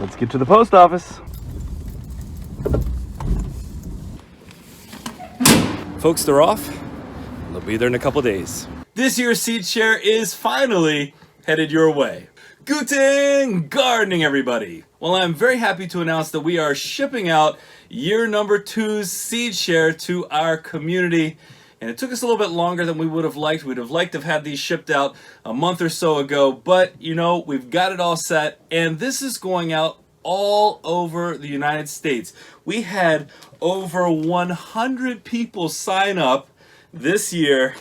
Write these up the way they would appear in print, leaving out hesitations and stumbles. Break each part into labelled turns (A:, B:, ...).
A: Let's get to the post office. Folks, they're off. They'll be there in a couple days. This year's seed share is finally headed your way. Guten Gardening, everybody! Well, I'm very happy to announce that we are shipping out year number 2's seed share to our community. And it took us a little bit longer than we would have liked. We'd have liked to have had these shipped out a month or so ago, but you know, we've got it all set, and this is going out all over the United States. We had over 100 people sign up this year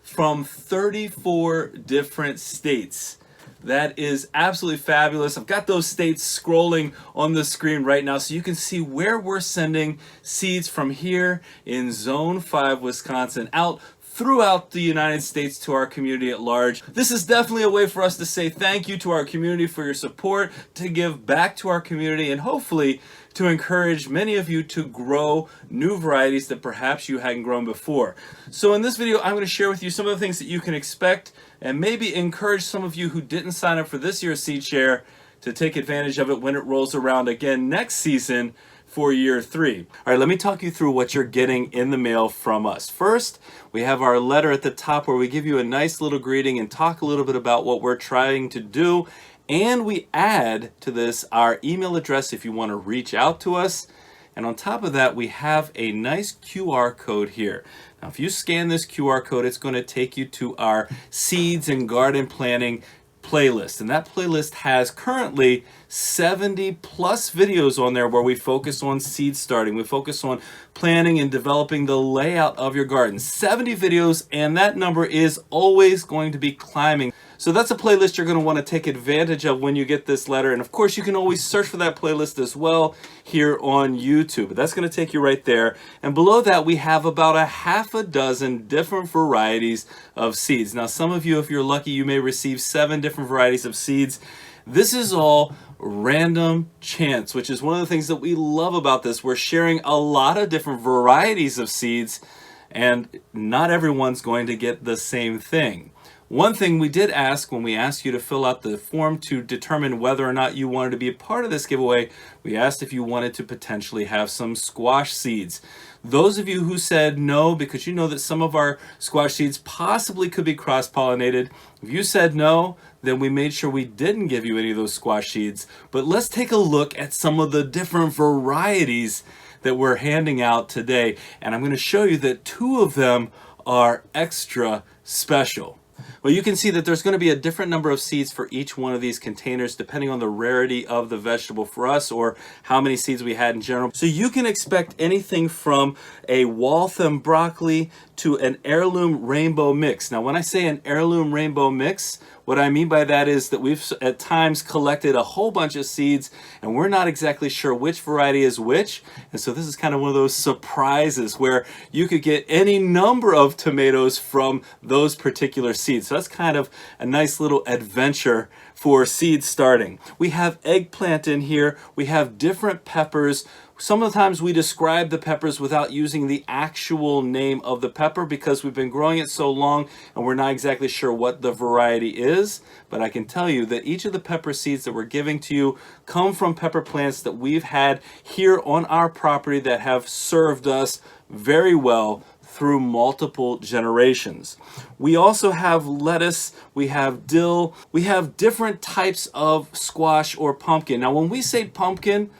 A: from 34 different states. That is absolutely fabulous. I've got those states scrolling on the screen right now so you can see where we're sending seeds from here in Zone 5, Wisconsin, out throughout the United States to our community at large. This is definitely a way for us to say thank you to our community for your support, to give back to our community, and hopefully to encourage many of you to grow new varieties that perhaps you hadn't grown before. So in this video, I'm going to share with you some of the things that you can expect and maybe encourage some of you who didn't sign up for this year's seed share to take advantage of it when it rolls around again next season for year 3. All right, let me talk you through what you're getting in the mail from us. First, we have our letter at the top where we give you a nice little greeting and talk a little bit about what we're trying to do. And we add to this our email address if you want to reach out to us. And on top of that, we have a nice QR code here. Now, if you scan this QR code, it's going to take you to our Seeds and Garden Planning playlist, and that playlist has currently 70 plus videos on there where we focus on seed starting, we focus on planning and developing the layout of your garden. 70 videos, and that number is always going to be climbing. So that's a playlist you're going to want to take advantage of when you get this letter, and of course you can always search for that playlist as well here on YouTube. That's going to take you right there, and below that we have about a half a dozen different varieties of seeds. Now, some of you, if you're lucky, you may receive 7 different varieties of seeds. This is all random chance, which is one of the things that we love about this. We're sharing a lot of different varieties of seeds, and not everyone's going to get the same thing. One thing we did ask when we asked you to fill out the form to determine whether or not you wanted to be a part of this giveaway, we asked if you wanted to potentially have some squash seeds. Those of you who said no, because you know that some of our squash seeds possibly could be cross-pollinated, if you said no, then we made sure we didn't give you any of those squash seeds. But let's take a look at some of the different varieties that we're handing out today. And I'm going to show you that 2 of them are extra special. Well, you can see that there's going to be a different number of seeds for each one of these containers depending on the rarity of the vegetable for us or how many seeds we had in general. So you can expect anything from a Waltham broccoli to an heirloom rainbow mix. Now, when I say an heirloom rainbow mix, what I mean by that is that we've at times collected a whole bunch of seeds and we're not exactly sure which variety is which. And so this is kind of one of those surprises where you could get any number of tomatoes from those particular seeds. So that's kind of a nice little adventure for seed starting. We have eggplant in here. We have different peppers. Sometimes we describe the peppers without using the actual name of the pepper because we've been growing it so long and we're not exactly sure what the variety is. But I can tell you that each of the pepper seeds that we're giving to you come from pepper plants that we've had here on our property that have served us very well through multiple generations. We also have lettuce, we have dill, we have different types of squash or pumpkin. Now, when we say pumpkin,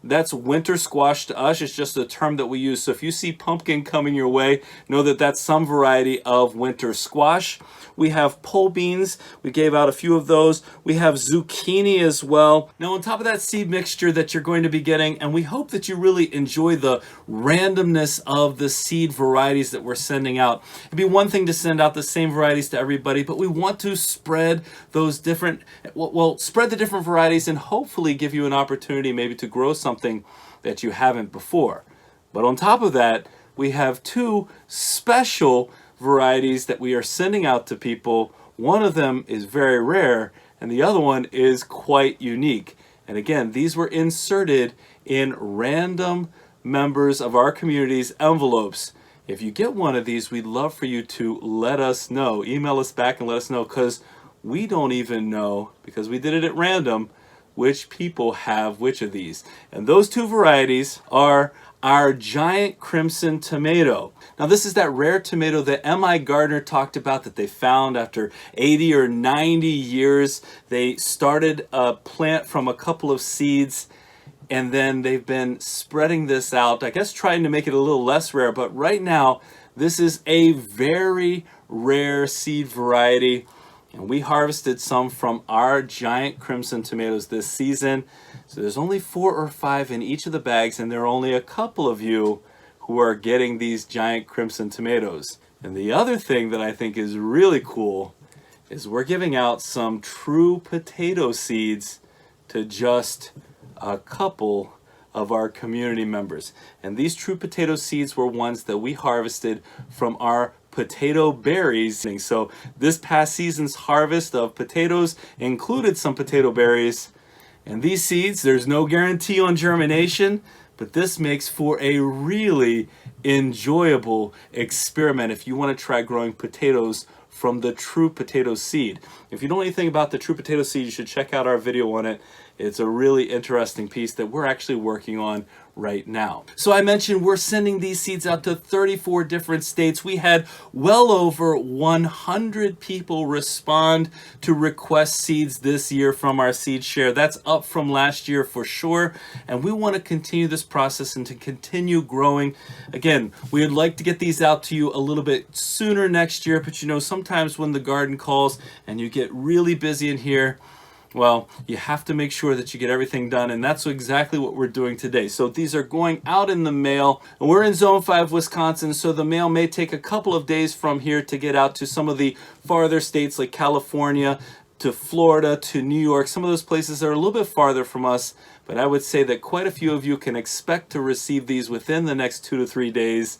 A: that's winter squash to us. It's just a term that we use. So if you see pumpkin coming your way, know that that's some variety of winter squash. We have pole beans. We gave out a few of those. We have zucchini as well. Now, on top of that seed mixture that you're going to be getting, and we hope that you really enjoy the randomness of the seed varieties that we're sending out. It'd be one thing to send out the same varieties to everybody, but we want to spread those different, spread the different varieties and hopefully give you an opportunity maybe to grow something that you haven't before. But on top of that, we have 2 special varieties that we are sending out to people. One of them is very rare and the other one is quite unique. And again, these were inserted in random members of our community's envelopes. If you get one of these, we'd love for you to let us know. Email us back and let us know, because we don't even know, because we did it at random, which people have which of these. And those two varieties are our giant crimson tomato. Now this is that rare tomato that M.I. Gardner talked about that they found after 80 or 90 years. They started a plant from a couple of seeds, and then they've been spreading this out, I guess trying to make it a little less rare, but right now this is a very rare seed variety. And we harvested some from our giant crimson tomatoes this season. So there's only 4 or 5 in each of the bags, and there are only a couple of you who are getting these giant crimson tomatoes. And the other thing that I think is really cool is we're giving out some true potato seeds to just a couple of our community members. And these true potato seeds were ones that we harvested from our potato berries. So this past season's harvest of potatoes included some potato berries. And these seeds, there's no guarantee on germination, but this makes for a really enjoyable experiment if you want to try growing potatoes from the true potato seed. If you don't know anything about the true potato seed, you should check out our video on it. It's a really interesting piece that we're actually working on right now. So I mentioned we're sending these seeds out to 34 different states. We had well over 100 people respond to request seeds this year from our seed share. That's up from last year for sure. And we want to continue this process and to continue growing. Again, we'd like to get these out to you a little bit sooner next year, but you know, sometimes when the garden calls and you get really busy in here, well, you have to make sure that you get everything done, and that's exactly what we're doing today. So these are going out in the mail, and we're in Zone 5, Wisconsin, so the mail may take a couple of days from here to get out to some of the farther states like California, to Florida, to New York. Some of those places are a little bit farther from us, but I would say that quite a few of you can expect to receive these within the next 2 to 3 days,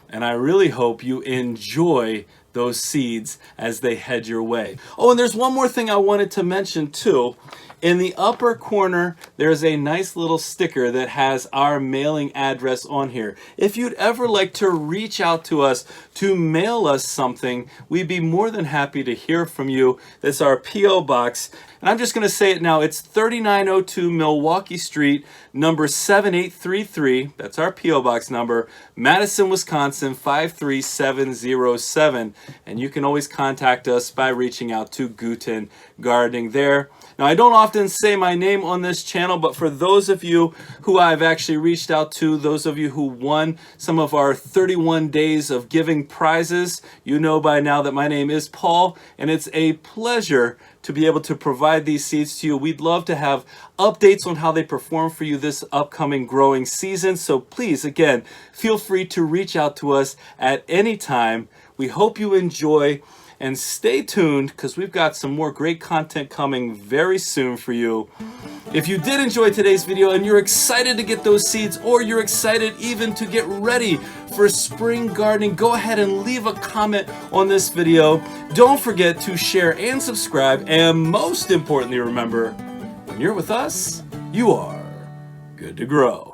A: and I really hope you enjoy those seeds as they head your way. Oh, and there's one more thing I wanted to mention too. In the upper corner, there's a nice little sticker that has our mailing address on here. If you'd ever like to reach out to us to mail us something, we'd be more than happy to hear from you. That's our P.O. Box. And I'm just going to say it now. It's 3902 Milwaukee Street, number 7833. That's our P.O. Box number. Madison, Wisconsin, 53707. And you can always contact us by reaching out to Guten Gardening there. Now, I don't often say my name on this channel, but for those of you who I've actually reached out to, those of you who won some of our 31 days of giving prizes, you know by now that my name is Paul, and it's a pleasure to be able to provide these seeds to you. We'd love to have updates on how they perform for you this upcoming growing season. So please, again, feel free to reach out to us at any time. We hope you enjoy. And stay tuned because we've got some more great content coming very soon for you. If you did enjoy today's video and you're excited to get those seeds, or you're excited even to get ready for spring gardening, go ahead and leave a comment on this video. Don't forget to share and subscribe. And most importantly, remember, when you're with us, you are good to grow.